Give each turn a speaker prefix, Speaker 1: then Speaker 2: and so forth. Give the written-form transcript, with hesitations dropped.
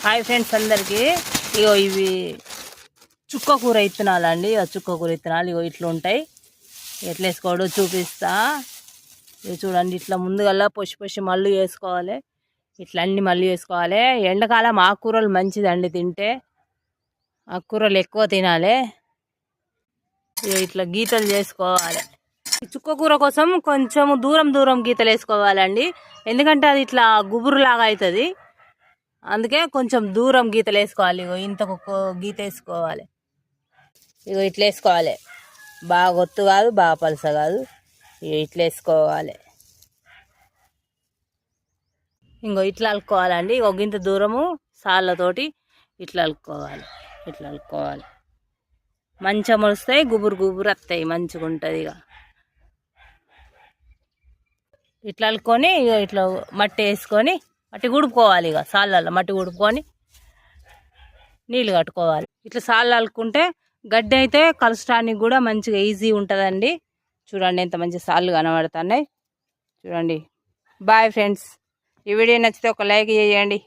Speaker 1: Hi friends అందరికీ. ఇగో ఇవి చుక్క కూర ఇత్తనాలు అండి. చుక్క కూర ఇత్తనాలు ఇగో ఇట్లా ఉంటాయి. ఎట్లా వేసుకోవడో చూపిస్తా. ఇవి చూడండి, ఇట్లా ముందుగల్లా పొసి మళ్ళీ వేసుకోవాలి. ఇట్లా అన్ని మళ్ళీ వేసుకోవాలి. ఎండాకాలం ఆకుకూరలు మంచిదండి, తింటే ఆకుకూరలు ఎక్కువ తినాలి. ఇట్లా గీతలు చేసుకోవాలి. ఈ చుక్క కూర కోసం కొంచెం దూరం గీతలు వేసుకోవాలండి, ఎందుకంటే అది ఇట్లా గుబురులాగా అవుతుంది. అందుకే కొంచెం దూరం గీతలు వేసుకోవాలి. ఇగో ఇంతకు గీత వేసుకోవాలి. ఇగో ఇట్లా వేసుకోవాలి. బాగా ఒత్తు కాదు, బాగా పలస కాదు. ఇగో ఇట్లా వేసుకోవాలి. ఇంకో ఇట్లా అలుక్కోవాలండి. ఒక గింత దూరము సాళ్ళతోటి ఇట్లా అలుక్కోవాలి. మంచిగా మొలుస్తాయి, గుబురు వస్తాయి, మంచిగా ఉంటుంది. ఇట్లా అలుక్కొని ఇక ఇట్లా మట్టి వేసుకొని మట్టి గుడుపుకోవాలి. ఇక సాళ్ళల్లో మట్టి గుడుపుకొని నీళ్ళు కట్టుకోవాలి. ఇట్లా సాళ్ళు అలుక్కుంటే గడ్డి అయితే కలసడానికి కూడా మంచిగా ఈజీ ఉంటుందండి. చూడండి ఎంత మంచి సాళ్ళు కనబడుతున్నాయి. చూడండి. Bye friends. ఈ వీడియో నచ్చితే ఒక లైక్ చేయండి.